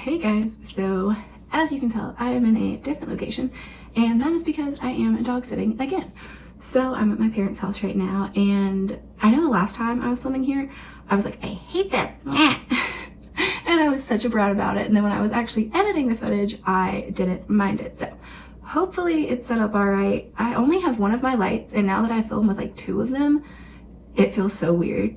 Hey guys, so as you can tell, I am in a different location, and that is because I am dog sitting again. So I'm at my parents' house right now, and I know the last time I was filming here, I was like, I hate this, and I was such a brat about it. And then when I was actually editing the footage, I didn't mind it. So hopefully it's set up all right. I only have one of my lights, and now that I film with like two of them, it feels so weird.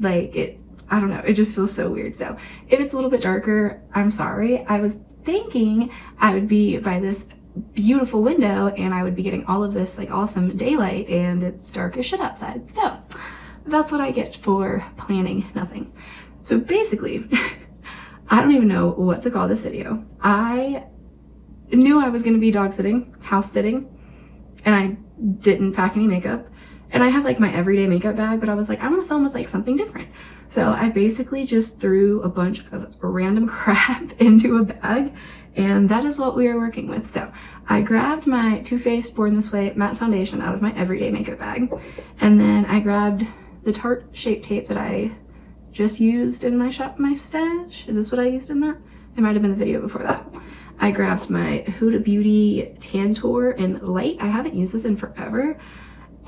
I don't know, it just feels so weird. So if it's a little bit darker, I'm sorry. I was thinking I would be by this beautiful window and I would be getting all of this like awesome daylight, and it's dark as shit outside. So that's what I get for planning nothing. So basically, I don't even know what to call this video. I knew I was gonna be dog sitting, house sitting, and I didn't pack any makeup. And I have like my everyday makeup bag, but I was like, I want to film with like something different. So I basically just threw a bunch of random crap into a bag, and that is what we are working with. So I grabbed my Too Faced Born This Way matte foundation out of my everyday makeup bag, and then I grabbed the Tarte Shape Tape that I just used in my stash. Is this what I used in that? It might have been the video before that. I grabbed my Huda Beauty Tantour in Light. I haven't used this in forever.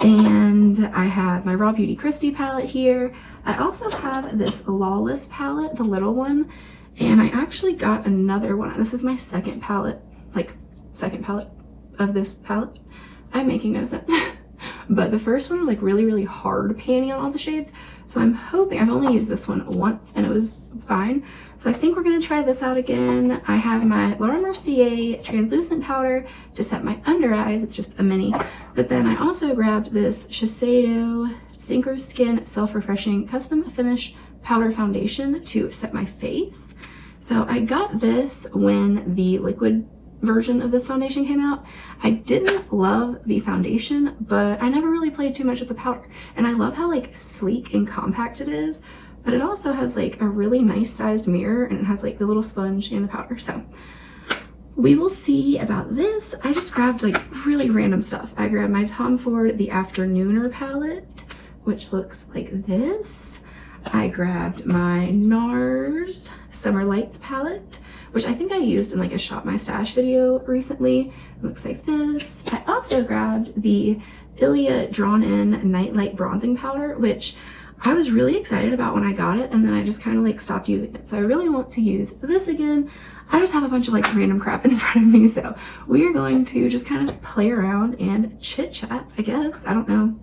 And I have my Raw Beauty Christie palette here. I also have this Lawless palette, the little one, and I actually got another one. This is my second palette of this palette. I'm making no sense. But the first one was like really, really hard panning on all the shades. So I'm hoping, I've only used this one once and it was fine. So I think we're gonna try this out again. I have my Laura Mercier translucent powder to set my under eyes. It's just a mini. But then I also grabbed this Shiseido Synchro Skin Self-Refreshing Custom Finish Powder Foundation to set my face. So I got this when the liquid version of this foundation came out. I didn't love the foundation, but I never really played too much with the powder. And I love how like sleek and compact it is, but it also has like a really nice sized mirror, and it has like the little sponge and the powder. So we will see about this. I just grabbed like really random stuff. I grabbed my Tom Ford The Afternooner palette, which looks like this. I grabbed my NARS Summer Lights palette, which I think I used in like a Shop My Stash video recently. It looks like this. I also grabbed the Ilia Drawn In Nightlight Bronzing Powder, which I was really excited about when I got it, and then I just kind of like stopped using it. So I really want to use this again. I just have a bunch of like random crap in front of me, so we are going to just kind of play around and chit chat, I guess. I don't know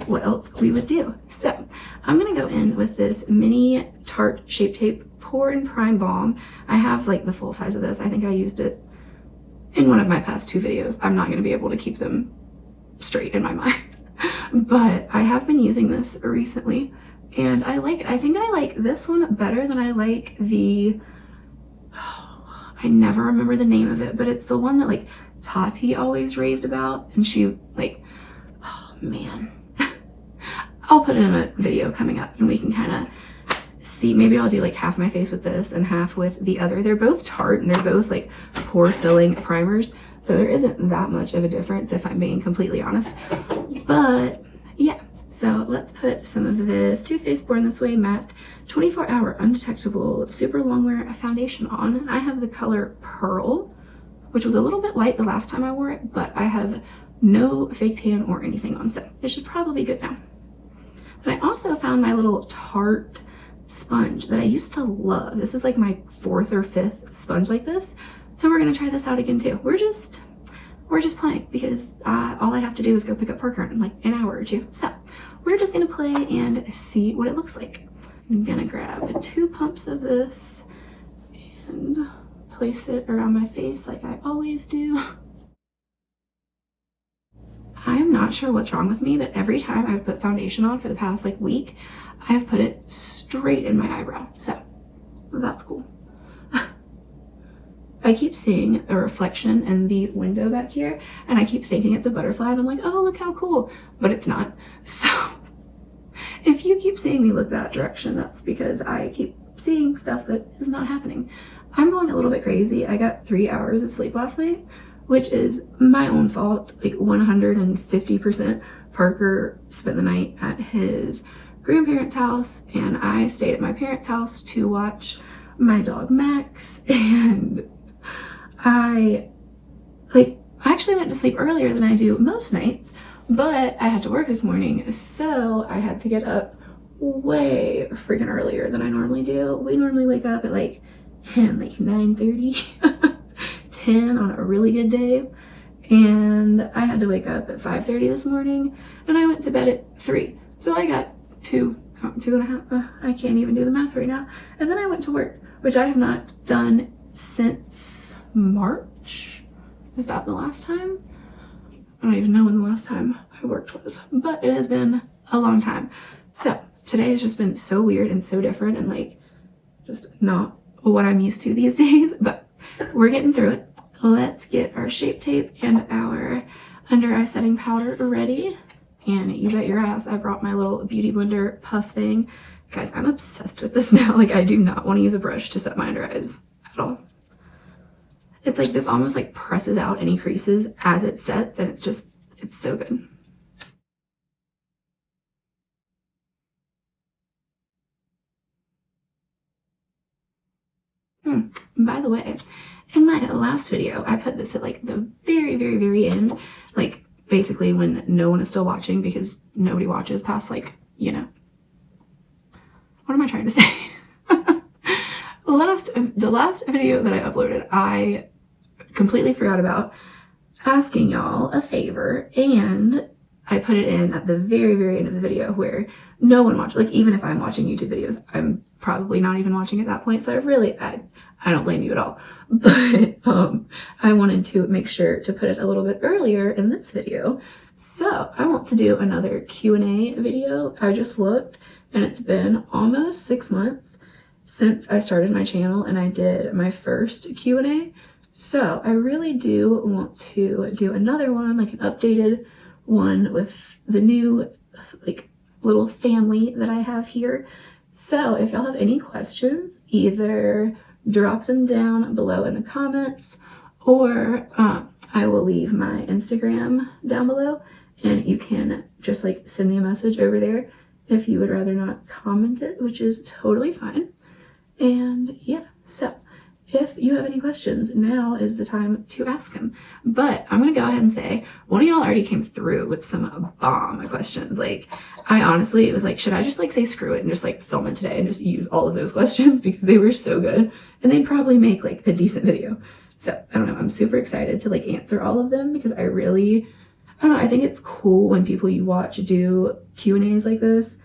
what else we would do. So I'm gonna go in with this mini Tarte Shape Tape Pour and Prime Balm. I have like the full size of this. I think I used it in one of my past two videos. I'm not gonna be able to keep them straight in my mind, but I have been using this recently and I like it. I think I like this one better than I like the, I never remember the name of it, but it's the one that like Tati always raved about, and she like, oh man. I'll put it in a video coming up and we can kind of see. Maybe I'll do like half my face with this and half with the other. They're both Tarte and they're both like pore filling primers, so there isn't that much of a difference if I'm being completely honest. But yeah, so let's put some of this Too Faced Born This Way matte 24-hour undetectable super longwear foundation on. I have the color Pearl, which was a little bit light the last time I wore it, but I have no fake tan or anything on, so it should probably be good now. But I also found my little Tarte sponge that I used to love. This is like my fourth or fifth sponge like this. So we're gonna try this out again too. We're just playing because all I have to do is go pick up Parker in like an hour or two. So we're just gonna play and see what it looks like. I'm gonna grab 2 pumps of this and place it around my face like I always do. I'm not sure what's wrong with me, but every time I've put foundation on for the past like week, I've put it straight in my eyebrow. So that's cool. I keep seeing a reflection in the window back here, and I keep thinking it's a butterfly, and I'm like, oh, look how cool, but it's not. So if you keep seeing me look that direction, that's because I keep seeing stuff that is not happening. I'm going a little bit crazy. I got 3 hours of sleep last night, which is my own fault, like 150%. Parker spent the night at his grandparents' house, and I stayed at my parents' house to watch my dog Max, and I actually went to sleep earlier than I do most nights, but I had to work this morning, so I had to get up way freaking earlier than I normally do. We normally wake up at like 9:30, 10 on a really good day, and I had to wake up at 5:30 this morning, and I went to bed at 3. So I got two and a half, I can't even do the math right now. And then I went to work, which I have not done since March. Is that the last time? I don't even know when the last time I worked was, but it has been a long time. So today has just been so weird and so different and like just not what I'm used to these days, but we're getting through it. Let's get our Shape Tape and our under eye setting powder ready. And you bet your ass I brought my little beauty blender puff thing. Guys, I'm obsessed with this now. Like, I do not want to use a brush to set my under eyes at all. It's like this almost like presses out any creases as it sets, and it's so good. By the way, in my last video, I put this at like the very, very, very end, like basically when no one is still watching, because nobody watches past like, you know, what am I trying to say? The last video that I uploaded, I completely forgot about asking y'all a favor, and I put it in at the very, very end of the video where no one watched. Like, even if I'm watching YouTube videos, I'm probably not even watching at that point, so I don't blame you at all. But I wanted to make sure to put it a little bit earlier in this video. So I want to do another Q&A video. I just looked, and it's been almost 6 months since I started my channel and I did my first Q&A. So I really do want to do another one, like an updated one with the new like little family that I have here. So if y'all have any questions, either drop them down below in the comments, or I will leave my Instagram down below, and you can just like send me a message over there if you would rather not comment it, which is totally fine. And yeah, so if you have any questions, now is the time to ask them. But I'm gonna go ahead and say, one of y'all already came through with some bomb questions. Like, I honestly, it was like, should I just like say screw it and just like film it today and just use all of those questions, because they were so good and they'd probably make like a decent video. So I don't know, I'm super excited to like answer all of them, because I don't know, I think it's cool when people you watch do Q&As like this.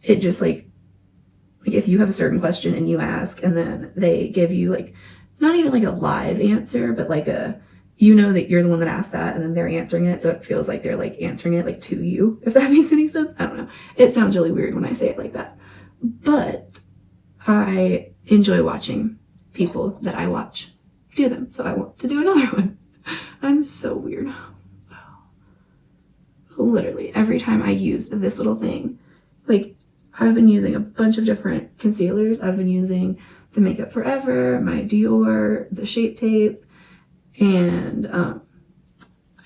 It just like if you have a certain question and you ask, and then they give you like, not even like a live answer, but like you know that you're the one that asked that, and then they're answering it, so it feels like they're like answering it like to you, if that makes any sense. I don't know. It sounds really weird when I say it like that. But I enjoy watching people that I watch do them, so I want to do another one. I'm so weird. Literally, every time I use this little thing, like, I've been using a bunch of different concealers. I've been using the Makeup Forever, my Dior, the Shape Tape, and I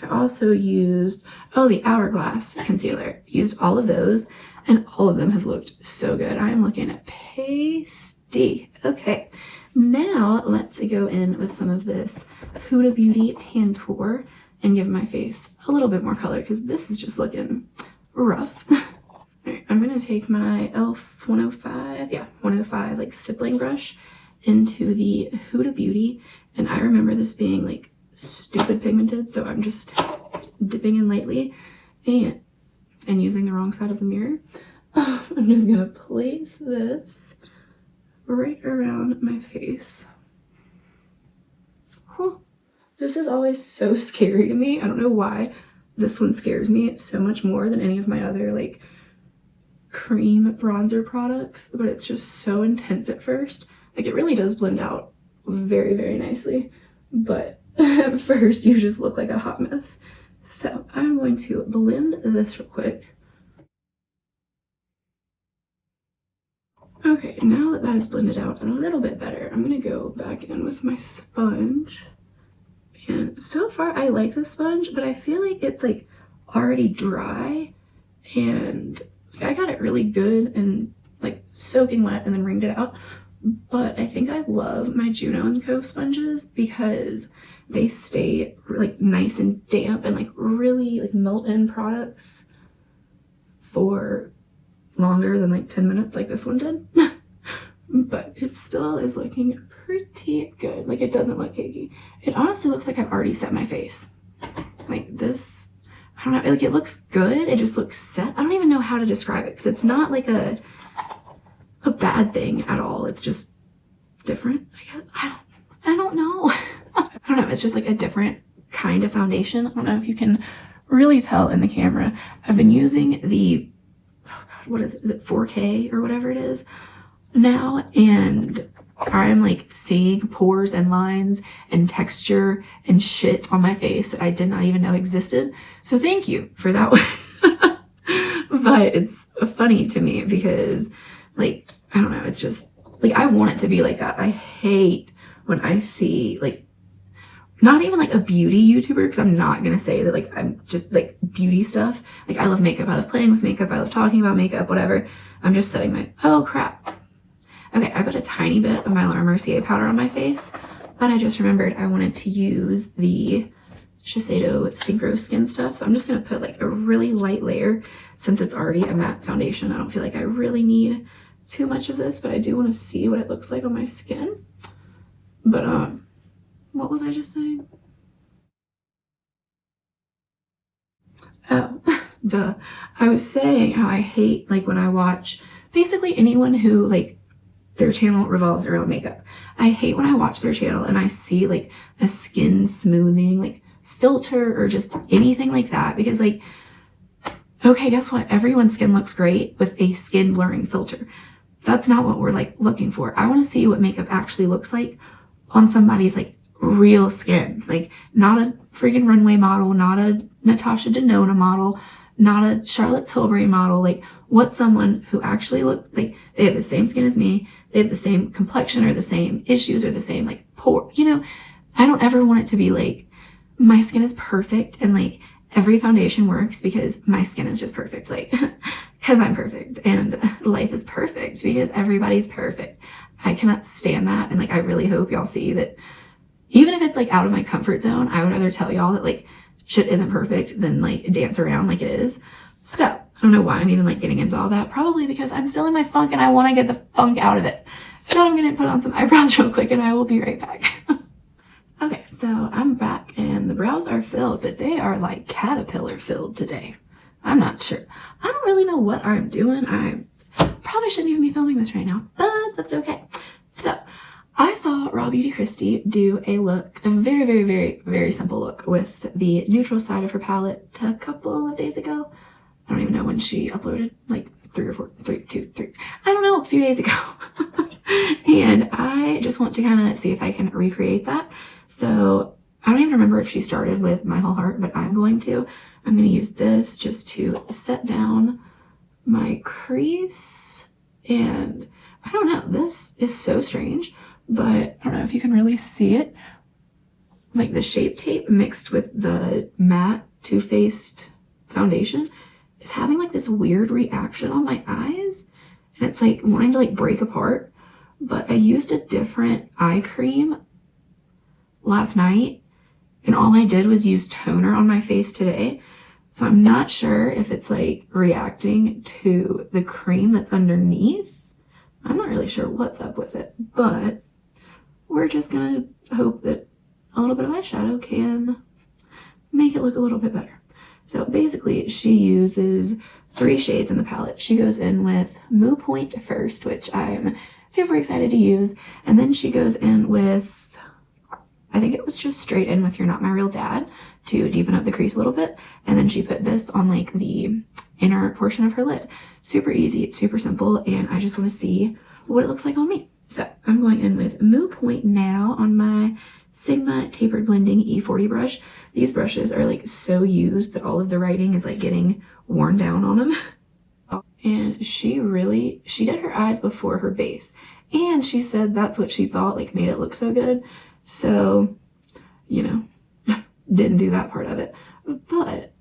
also used, the Hourglass concealer. Used all of those, and all of them have looked so good. I am looking at pasty. Okay, now let's go in with some of this Huda Beauty Tantour and give my face a little bit more color, because this is just looking rough. Alright, I'm going to take my e.l.f. 105 like stippling brush into the Huda Beauty, and I remember this being like stupid pigmented, so I'm just dipping in lightly and using the wrong side of the mirror. I'm just going to place this right around my face. This is always so scary to me. I don't know why this one scares me so much more than any of my other like cream bronzer products, but it's just so intense at first. Like, it really does blend out very, very nicely, but at first you just look like a hot mess. So I'm going to blend this real quick. Okay, now that that is blended out a little bit better, I'm gonna go back in with my sponge. And so far I like this sponge, but I feel like it's like already dry, and I got it really good and like soaking wet and then wringed it out. but I think I love my Juno & Co. sponges because they stay like nice and damp and like really like melt in products for longer than like 10 minutes like this one did. But it still is looking pretty good. Like, it doesn't look cakey. It honestly looks like I've already set my face. Like this, I don't know, like it looks good. It just looks set. I don't even know how to describe it because it's not like a bad thing at all. It's just different, I guess. I don't know. I don't know. It's just like a different kind of foundation. I don't know if you can really tell in the camera. I've been using the, oh God, what is it? Is it 4K or whatever it is now? And I'm like seeing pores and lines and texture and shit on my face that I did not even know existed. So thank you for that one. But it's funny to me because like, I don't know, it's just like, I want it to be like that. I hate when I see like, not even like a beauty YouTuber, because I'm not going to say that like, I'm just like beauty stuff. Like I love makeup. I love playing with makeup. I love talking about makeup, whatever. I'm just setting my, oh crap. Okay, I put a tiny bit of my Laura Mercier powder on my face, but I just remembered I wanted to use the Shiseido Synchro Skin stuff. So I'm just going to put like a really light layer since it's already a matte foundation. I don't feel like I really need too much of this, but I do want to see what it looks like on my skin. But what was I just saying? Oh, duh. I was saying how I hate like when I watch basically anyone who like their channel revolves around makeup. I hate when I watch their channel and I see like a skin smoothing like filter or just anything like that, because like, okay, guess what? Everyone's skin looks great with a skin blurring filter. That's not what we're like looking for. I want to see what makeup actually looks like on somebody's like real skin, like not a freaking runway model, not a Natasha Denona model, not a Charlotte Tilbury model, like what someone who actually looks like they have the same skin as me, they have the same complexion or the same issues or the same like pore, you know. I don't ever want it to be like my skin is perfect and like every foundation works because my skin is just perfect, like because I'm perfect, and life is perfect because everybody's perfect. I cannot stand that, and like I really hope y'all see that even if it's like out of my comfort zone, I would rather tell y'all that like shit isn't perfect than like dance around like it is. So I don't know why I'm even like getting into all that. Probably because I'm still in my funk and I want to get the funk out of it. So I'm going to put on some eyebrows real quick and I will be right back. Okay, so I'm back and the brows are filled, but they are like caterpillar filled today. I'm not sure. I don't really know what I'm doing. I probably shouldn't even be filming this right now, but that's okay. So I saw Raw Beauty Kristi do a look, a very, very, very, very simple look with the neutral side of her palette a couple of days ago. I don't even know when she uploaded, like 3 or 4, 3, 2, 3. I don't know, a few days ago. And I just want to kind of see if I can recreate that. So I don't even remember if she started with My Whole Heart, but I'm going to use this just to set down my crease. And I don't know, this is so strange, but I don't know if you can really see it. Like the Shape Tape mixed with the matte Too Faced foundation is having like this weird reaction on my eyes, and it's like wanting to like break apart. But I used a different eye cream last night and all I did was use toner on my face today. So I'm not sure if it's like reacting to the cream that's underneath. I'm not really sure what's up with it, but we're just gonna hope that a little bit of eyeshadow can make it look a little bit better. So basically she uses 3 shades in the palette. She goes in with Moo Point first, which I'm super excited to use. And then she goes in with, I think it was just straight in with You're Not My Real Dad to deepen up the crease a little bit. And then she put this on like the inner portion of her lid. Super easy, super simple. And I just want to see what it looks like on me. So I'm going in with Moo Point now on my Sigma Tapered Blending E40 brush. These brushes are like so used that all of the writing is like getting worn down on them. And she did her eyes before her base. And she said that's what she thought like made it look so good. So, you know, didn't do that part of it. But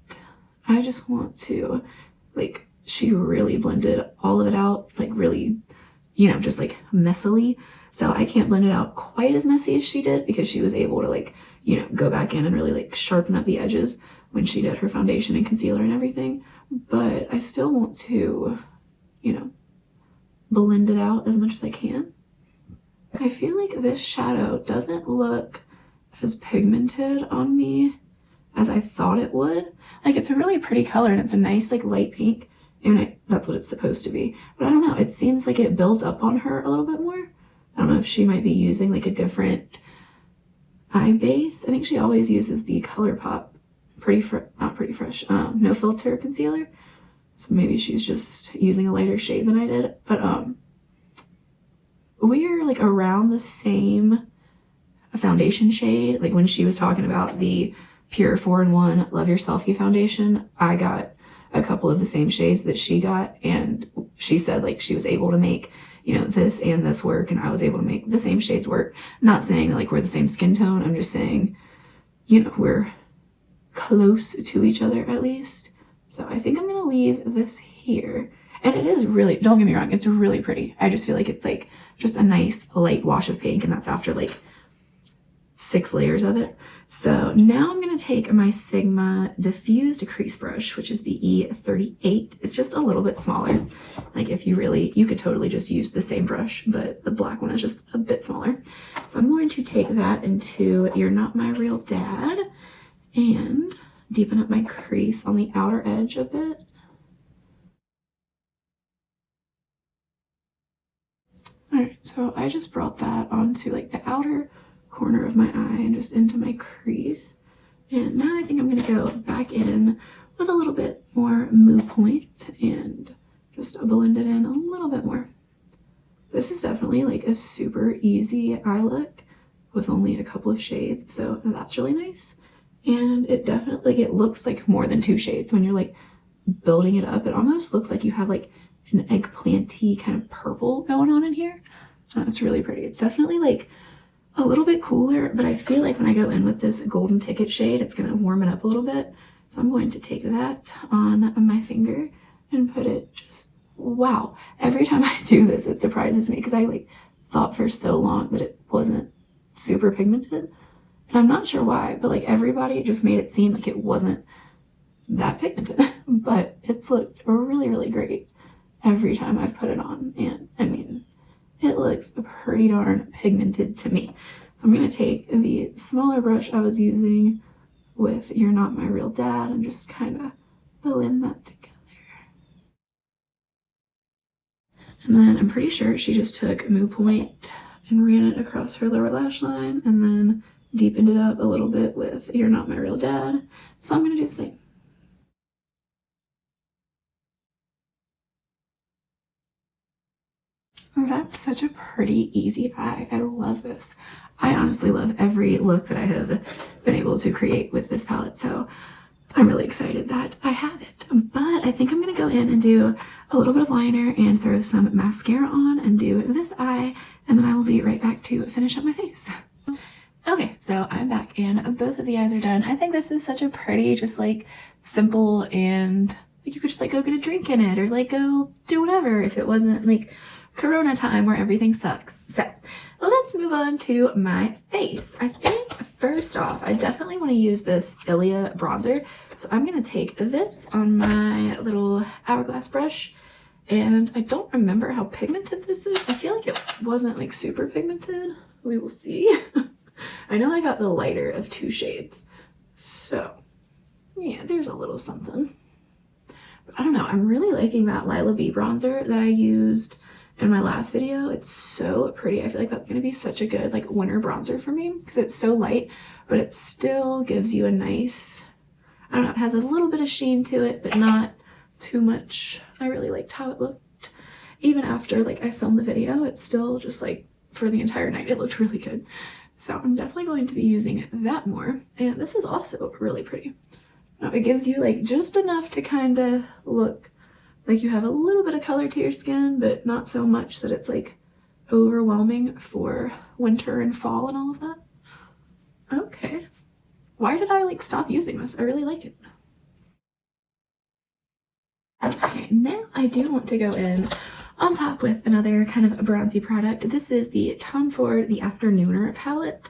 I just want to, like, she really blended all of it out, like really you know, just like messily. So I can't blend it out quite as messy as she did because she was able to like, you know, go back in and really like sharpen up the edges when she did her foundation and concealer and everything. But I still want to, you know, blend it out as much as I can. I feel like this shadow doesn't look as pigmented on me as I thought it would. Like, it's a really pretty color and it's a nice like light pink. I mean, that's what it's supposed to be. But I don't know, it seems like it builds up on her a little bit more. I don't know if she might be using like a different eye base. I think she always uses the ColourPop not Pretty Fresh, no filter concealer. So maybe she's just using a lighter shade than I did. But we're like around the same foundation shade. Like when she was talking about the Pure 4-in-1 Love Your Selfie foundation, I got a couple of the same shades that she got, and she said like she was able to make, you know, this and this work, and I was able to make the same shades work. Not saying like we're the same skin tone, I'm just saying, you know, we're close to each other at least. So I think I'm gonna leave this here. And it is really, don't get me wrong, it's really pretty. I just feel like it's like just a nice light wash of pink, and that's after like 6 layers of it. So now I'm going to take my Sigma diffused crease brush, which is the E38. It's just a little bit smaller. Like if you could totally just use the same brush, but the black one is just a bit smaller. So I'm going to take that into You're Not My Real Dad and deepen up my crease on the outer edge a bit. Alright, so I just brought that onto like the outer corner of my eye and just into my crease. And now I think I'm going to go back in with a little bit more Move Point and just blend it in a little bit more. This is definitely like a super easy eye look with only a couple of shades, so that's really nice. And it definitely, like, it looks like more than 2 shades when you're like building it up. It almost looks like you have like an eggplant-y kind of purple going on in here. It's really pretty. It's definitely like a little bit cooler, but I feel like when I go in with this golden ticket shade, it's going to warm it up a little bit. So I'm going to take that on my finger and put it just, wow. Every time I do this, it surprises me because I like thought for so long that it wasn't super pigmented. And I'm not sure why, but like everybody just made it seem like it wasn't that pigmented. But it's looked really, really great every time I've put it on. And I mean, it looks pretty darn pigmented to me. So I'm going to take the smaller brush I was using with You're Not My Real Dad and just kind of blend that together. And then I'm pretty sure she just took Move Point and ran it across her lower lash line and then deepened it up a little bit with You're Not My Real Dad. So I'm going to do the same. That's such a pretty easy eye. I love this. I honestly love every look that I have been able to create with this palette, so I'm really excited that I have it. But I think I'm going to go in and do a little bit of liner and throw some mascara on and do this eye, and then I will be right back to finish up my face. Okay, so I'm back and both of the eyes are done. I think this is such a pretty, just like simple, and like you could just like go get a drink in it or like go do whatever if it wasn't like Corona time where everything sucks. So let's move on to my face. I think first off, I definitely want to use this Ilia bronzer. So I'm going to take this on my little hourglass brush. And I don't remember how pigmented this is. I feel like it wasn't like super pigmented. We will see. I know I got the lighter of 2 shades. So yeah, there's a little something. But I don't know. I'm really liking that Lila B bronzer that I used in my last video. It's so pretty. I feel like that's going to be such a good like winter bronzer for me because it's so light, but it still gives you a nice, I don't know, it has a little bit of sheen to it, but not too much. I really liked how it looked. Even after like I filmed the video, it's still just like for the entire night, it looked really good. So I'm definitely going to be using that more. And this is also really pretty. Now it gives you like just enough to kind of look like you have a little bit of color to your skin, but not so much that it's like overwhelming for winter and fall and all of that. Okay. Why did I like stop using this? I really like it. Okay, now I do want to go in on top with another kind of bronzy product. This is the Tom Ford The Afternooner palette,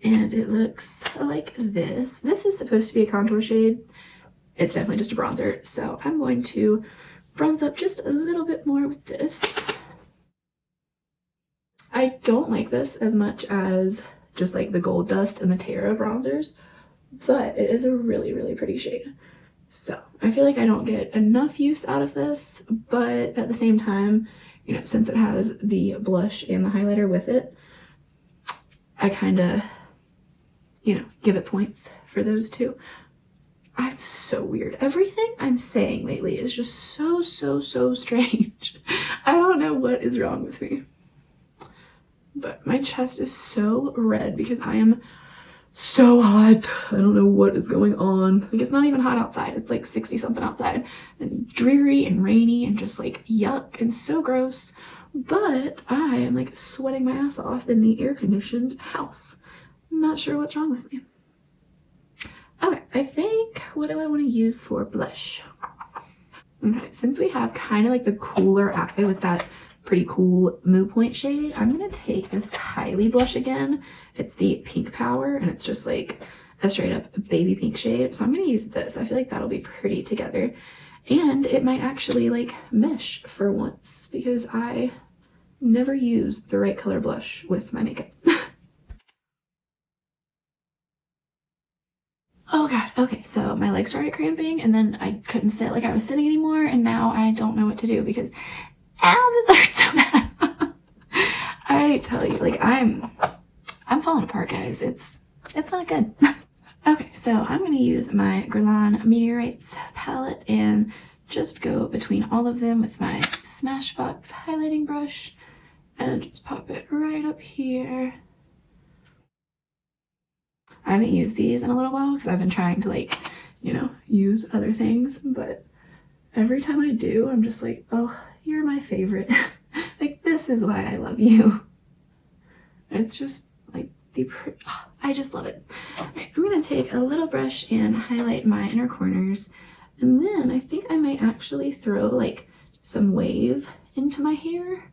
and it looks like this. This is supposed to be a contour shade. It's definitely just a bronzer, so I'm going to bronze up just a little bit more with this. I don't like this as much as just like the Gold Dust and the Terra bronzers, but it is a really, really pretty shade. So I feel like I don't get enough use out of this, but at the same time, you know, since it has the blush and the highlighter with it, I kind of, you know, give it points for those two. I'm so weird. Everything I'm saying lately is just so strange. I don't know what is wrong with me. But my chest is so red because I am so hot. I don't know what is going on. Like, it's not even hot outside. It's like 60 something outside and dreary and rainy and just like yuck and so gross. But I am like sweating my ass off in the air conditioned house. Not sure what's wrong with me. Okay, I think, what do I want to use for blush? Okay, since we have kind of like the cooler eye with that pretty cool Mood Point shade, I'm going to take this Kylie blush again. It's the Pink Power, and it's just like a straight up baby pink shade. So I'm going to use this. I feel like that'll be pretty together. And it might actually like mesh for once because I never use the right color blush with my makeup. Oh god, okay, so my legs started cramping and then I couldn't sit like I was sitting anymore, and now I don't know what to do because, ow, this hurts so bad. I tell you, like I'm falling apart, guys. It's not good. Okay, so I'm gonna use my Guerlain Meteorites palette and just go between all of them with my Smashbox highlighting brush and just pop it right up here. I haven't used these in a little while because I've been trying to like, you know, use other things, but every time I do, I'm just like, oh, you're my favorite. Like, this is why I love you. It's just like I just love it. Alright, I'm gonna take a little brush and highlight my inner corners, and then I think I might actually throw like some wave into my hair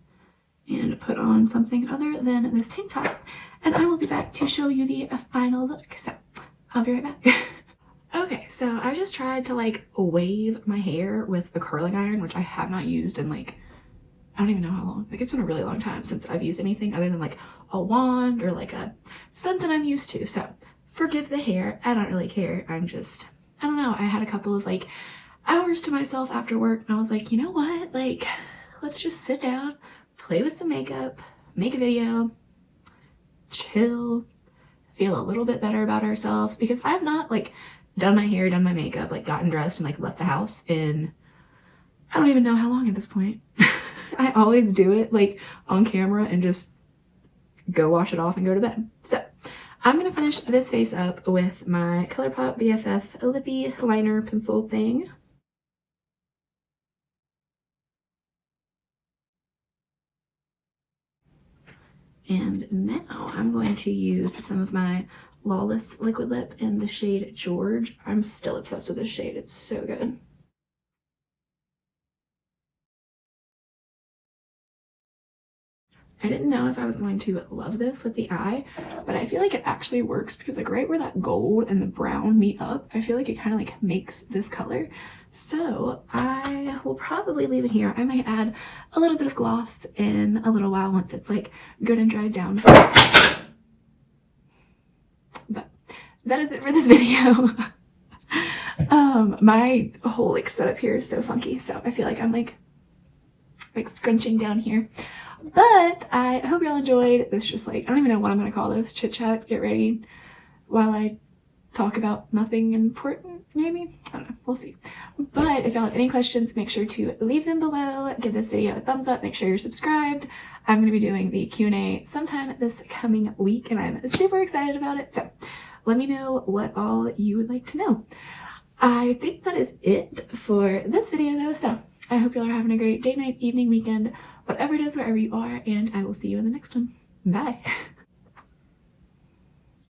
and put on something other than this tank top. And I will be back to show you the final look. So I'll be right back. Okay, so I just tried to like wave my hair with a curling iron, which I have not used in like, I don't even know how long. Like, it's been a really long time since I've used anything other than like a wand or like something I'm used to. So forgive the hair. I don't really care. I don't know. I had a couple of like hours to myself after work and I was like, you know what? Like, let's just sit down, play with some makeup, make a video, chill, feel a little bit better about ourselves, because I've not like done my hair, done my makeup, like gotten dressed and like left the house in I don't even know how long at this point. I always do it like on camera and just go wash it off and go to bed. So I'm gonna finish this face up with my ColourPop BFF lippy liner pencil thing. And now I'm going to use some of my Lawless liquid lip in the shade George. I'm still obsessed with this shade. It's so good. I didn't know if I was going to love this with the eye, but I feel like it actually works because like right where that gold and the brown meet up, I feel like it kind of like makes this color. So I will probably leave it here. I might add a little bit of gloss in a little while once it's like good and dried down. But that is it for this video. My whole like setup here is so funky, so I feel like I'm like scrunching down here. But I hope y'all enjoyed this, just like, I don't even know what I'm gonna call this, chit chat, get ready while I talk about nothing important, maybe? I don't know, we'll see. But if y'all have any questions, make sure to leave them below, give this video a thumbs up, make sure you're subscribed. I'm gonna be doing the Q&A sometime this coming week and I'm super excited about it, so let me know what all you would like to know. I think that is it for this video though, so I hope y'all are having a great day, night, evening, weekend, whatever it is, wherever you are, and I will see you in the next one. Bye.